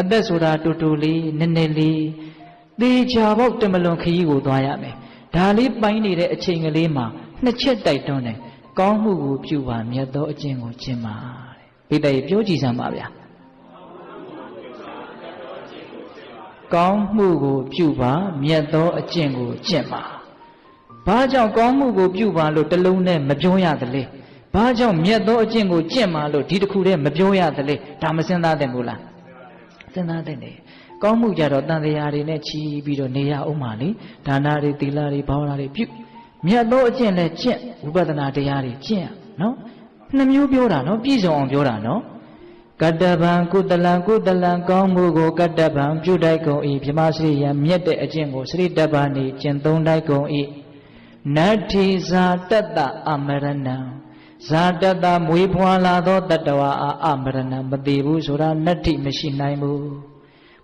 အသက်ဆိုတာတူတူလေးနည်းနည်းလေးသေချာပေါက်တမလွန်ခရီးကိုသွားရမယ်ဒါလေးပိုင်းနေတဲ့အချိန်ကလေးမှာနှစ်ချက်တိုက်တွန်းတယ်ကောင်းမှုကိုပြုပါမြတ်သောအကျင့်ကိုကျင့်ပါတဲ့ဘိသိက်ပြောကြည့်စမ်းပါဗျာကောင်းမှုကိုပြုပါမြတ်သောအကျင့်ကိုကျင့်ပါဘာကြောင့်ကောင်းမှုကိုပြုပါလို့တလုံးနဲ့မပြောရသလဲဘာကြောင့်မြတ်သောအကျင့်ကိုကျင့်ပါလို့ဒီတစ်ခုတည်းမပြောရသလဲဒါမစဉ်းစားသင့်ဘူးလားစဉ်းစားသင့်တယ်ကောင်းမှုကြတော့တန်တရားတွေနဲ့ချီးပြီးတော့နေရအောင်ပါလေဒါနတွေသီလတွေဘာဝနာတွေပြုမြတ်သောအကျင့်လည်းကျင့်ဝိပဿနာတရားတွေကျင့်နော်နှစ်မျိုးပြောတာနော်ပြည့်စုံအောင်ပြောတာနော်ကတ္တဗံကုတလံကောင်းမှုကိုကတ္တဗံပြုတိုက်ကုန်၏ဗြဟ္မစရိယမြတ်တဲ့အကျင့်ကိုစရိတ္တဗာနေကျင့်သုံးတိုက်ကုန်၏နတ္ထိဇာတတ္တအမရဏံဇာတတ္တမွေးဖွားလာသောတတ္တဝါအမရဏံမသေးဘူးဆိုတာနတ္ထိမရှိနိုင်ဘူး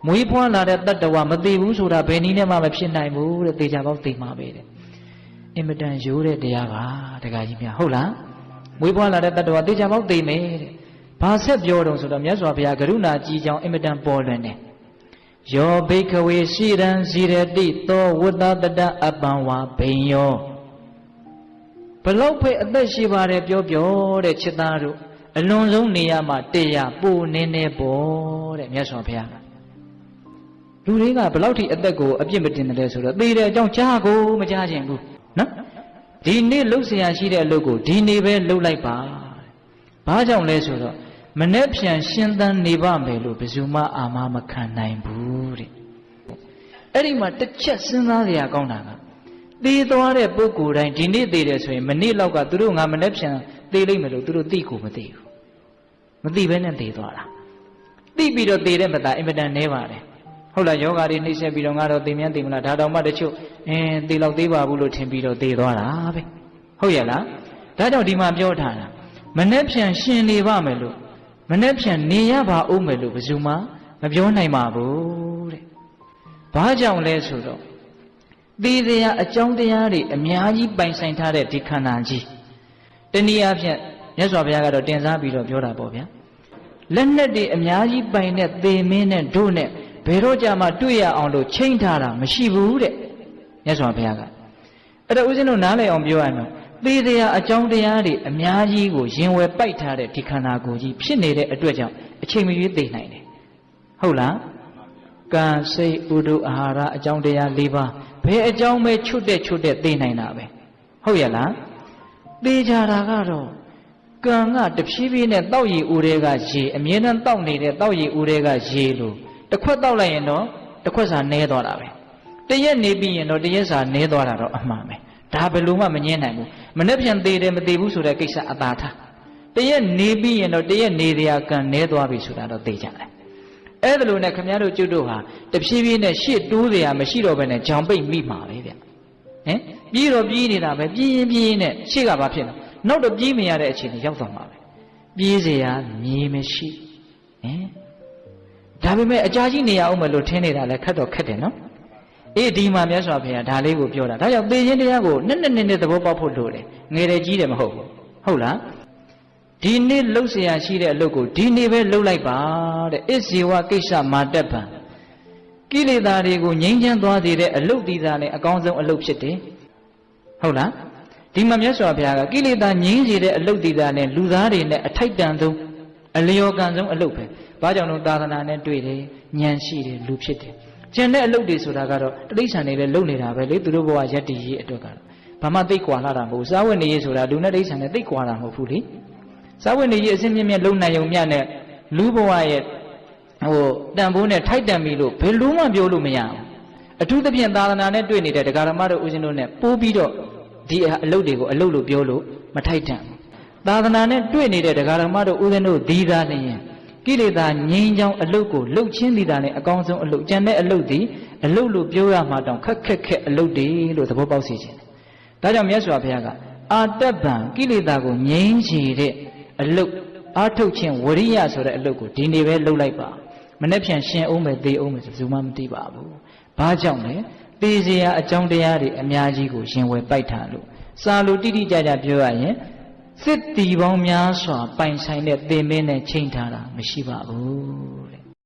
မွေးဖွားလာတဲ့တတ္တဝါမသေးဘူးဆိုတာဘယ်နည်းနဲ့မှမဖြစ်နိုင်ဘူးတဲ့သေချာပေါက်သိမှာပဲတဲ့အင်မတန်ရိုးတဲ့တရားပါတခါကြီးများဟုတ်လားမွေးဖွားလာတဲ့တတ္တဝါသေချာပေါက်သိမယ်တဲ့ဘာဆက်ပြောတော့ဆိုတော့မြတ်စွာဘုရားကရုဏာကြီးကြောင်းအင်မတန်ပေါ်လွင်တယ်ယောဘိခဝေရှိရန်ဇိရတိသောဝတ္တတတအပံဝါဘိညောဘလောက်ဖိအသက်ရှိပါတယ်ပြောတဲ့ချစ်သားတို့အလွန်ဆုံးနေရာမှာတရားပိုနေနေပေါ်တဲ့မြတ်စွာဘုရားလူတွေကဘလောက်ထိအသက်ကိုအပြစ်မတင်တယ်လဲဆိုတော့သေတဲ့အကြောင်းကြားကိုမကြားခြင်းဘူးနော်ဒီနေ့လှုပ်เสียရှိတဲ့အလုပ်ကိုဒီနေ့ပဲလှုပ်လိုက်ပါဘာကြောင့်လဲဆိုတော့မနေ့ဖြန်ရှင်းသန်းနေပါမယ်လို့ဘယ်သူမှအာမမခံနိုင်ဘူးတဲ့အဲ့ဒီမှာတစ်ချက်စဉ်းစားကြရကောင်းတာကသေသွားတဲ့ပုဂ္ဂိုလ်တိုင်းဒီနေ့သေတယ်ဆိုရင်မနေ့လောက်ကသူတို့ငါမနေ့ဖြန်သေလိမ့်မယ်လို့သူတို့သိကိုမသိဘူးမသိဘဲနဲ့သေသွားတာသိပြီးတော့သေတဲ့မသားအင်မတန်နဲပါတယ်ဟုတ်လားယောဂါတွေနှိမ့်ဆက်ပြီးတော့ငါတော့သေမြန်းသေမလားဒါတောင်မှတချို့သေလောက်သေးပါဘူးလို့ထင်ပြီးတော့သေသွားတာပဲဟုတ်ရဲ့လားဒါကြောင့်ဒီမှာပြောထားတာမနေ့ဖြန်ရှင်နေပါမယ်လို့မနေ့ဖြန်နေရပါဦးမယ်လို့ဘယ်သူမှမပြောနိုင်ပါဘူးတဲ့ဘာကြောင့်လဲဆိုတော့သေတရားအကြောင်းတရားတွေအများကြီးပိုင်ဆိုင်ထားတဲ့ဒီခန္ဓာကြီးတနည်းအားဖြင့်မြတ်စွာဘုရားကတော့တင်စားပြီးတော့ပြောတာပေါ့ဗျာလက်နဲ့တွေအများကြီးပိုင်တဲ့သေမင်းနဲ့တို့နဲ့ဘယ်တော့ကြမှာတွေ့ရအောင်လို့ချိန်ထားတာမရှိဘူးတဲ့မြတ်စွာဘုရားကအဲ့တော့ဦးဇင်းတို့နားလည်အောင်ပြောရမယ်သေတရားအကြောင်းတရားတွေအများကြီးကိုရင်ဝယ်ပိုက်ထားတဲ့ဒီခန္ဓာကိုယ်ကြီးဖြစ်နေတဲ့အတွက်ကြောင့်အချိန်မရွေးသိနိုင်တယ်ဟုတ်လားကံစိတ်ဥဒုအာဟာရအကြောင်းတရား၄ပါးဘယ်အကြောင်းပဲချွတ်တဲ့သိနိုင်တာပဲဟုတ်ရဲ့လားသိကြတာကတော့ကံကတဖြည်းဖြည်းနဲ့တောက်ရည်ဦးတွေကရေအမြဲတမ်းတောက်နေတဲ့တောက်ရည်ဦးတွေကရေလို့တစ်ခွက်တောက်လိုက်ရင်တော့တစ်ခွက်စာနဲသွားတာပဲတရက်နေပြီးရင်တော့တရက်စာနဲသွားတာတော့အမှန်ပဲဒါဘယ်လိုမှမငြင်းနိုင်ဘူးမနေ့ပြန်သေးတယ်မသေးဘူးဆိုတဲ့ကိစ္စအသာထားတရက်နေပြီးရင်တော့တရက်နေတရားကံနဲသွားပြီဆိုတာတော့သိကြတယ်အဲ့ဒါလိုနဲ့ခမည်းတော်ကျွတ်တို့ဟာတဖြည်းဖြည်းနဲ့ရှေ့တိုးစရာမရှိတော့ဘဲနဲ့ဂျောင်ပိတ်မိမှာပဲဗျဟင်ပြီးတော့ပြေးနေတာပဲပြေးရင်နဲ့ရှေ့ကဘာဖြစ်လဲနောက်တော့ပြေးမရတဲ့အခြေအနေရောက်သွားမှာပဲပြေးစရာမြေမရှိဟင်ဒါပေမဲ့အကြာကြီးနေရအောင်မလို့ထင်းနေတာလည်းခက်တော့ခက်တယ်နော်အေးဒီမှာမြတ်စွာဘုရားဒါလေးကိုပြောတာဒါကြောင့်သေခြင်းတရားကိုနက်သဘောပေါက်ဖို့လိုတယ်ငယ်တယ်ကြီးတယ်မဟုတ်ဘူးဟုတ်လားဒီနေ့လှုပ်เสียရှိတဲ့အလုပ်ကိုဒီနေ့ပဲလှုပ်လိုက်ပါတဲ့အစ္စေဝကိစ္စမာတ္တပံကိလေသာတွေကိုငြိမ်းချမ်းသွားစေတဲ့အလုပ်ဒီသာနဲ့အကောင်းဆုံးအလုပ်ဖြစ်တယ်ဟုတ်လားဒီမှာမြတ်စွာဘုရားကကိလေသာငြိမ်းစေတဲ့အလုပ်ဒီသာနဲ့လူသားတွေနဲ့အထိုက်တန်ဆုံးအလျော်ကန်ဆုံးအလုပ်ပဲဘာကြောင့်လို့သာသနာနဲ့တွေ့တယ်ဉာဏ်ရှိတယ်လူဖြစ်တယ်ကျန်တဲ့အလုပ်တွေဆိုတာကတော့တိဋ္ဌာန်တွေလည်းလုပ်နေတာပဲလေသူတို့ဘဝယက်တည်ရေးအတွက်ကတော့ဘာမှသိကွာလာတာမဟုတ်စားဝတ်နေရေးဆိုတာလူနဲ့တိဋ္ဌာန်နဲ့သိကွာတာမဟုတ်ဘူးလေစားဝတ်နေရေးအစင်းမြင့်မြတ်လုံနိုင်ုံမြတ်နဲ့လူဘဝရဲ့တန်ဖိုးနဲ့ထိုက်တန်ပြီလို့ဘယ်လိုမှပြောလို့မရဘူးအထူးသဖြင့်သာသနာနဲ့တွေ့နေတဲ့ဒကာဓမ္မတို့ဦးဇင်းတို့နဲ့ပိုးပြီးတော့ဒီအလုပ်တွေကိုအလုပ်လို့ပြောလို့မထိုက်တန်ဘူးသာသနာနဲ့တွေ့နေတဲ့ဒကာဓမ္မတို့ဦးဇင်းတို့ဒီသာနေရင်ကိလေသာငြိမ်းချောင်းအလုပ်ကိုလှုပ်ချင်းသည်တာနဲ့အကောင်းဆုံးအလုပ်ကျန်တဲ့အလုပ်ဒီအလုပ်လို့ပြောရမှာတောင်ခက်အလုပ်တွေလို့သဘောပေါက်စေခြင်းဒါကြောင့်မြတ်စွာဘုရားကအာတ္တဗံကိလေသာကိုငြိမ်းချေတဲ့အလုပ်အာထုတ်ခြင်းဝရိယဆိုတဲ့အလုပ်ကိုဒီနေ့ပဲလုပ်လိုက်ပါမနေ့ပြန်ရှင်အောင်မယ်သေအောင်မယ်ဆိုဘယ်သူမှမသိပါဘူးဘာကြောင့်လဲသေစရာအကြောင်းတရားတွေအများကြီးကိုရှင်ဝယ်ပိုက်ထားလို့စာလိုတိတိကျကျပြောရရင်စစ်တီပေါင်းများစွာပိုင်ဆိုင်တဲ့သင်မင်းနဲ့ချိန်ထားတာမရှိပါဘူးတဲ့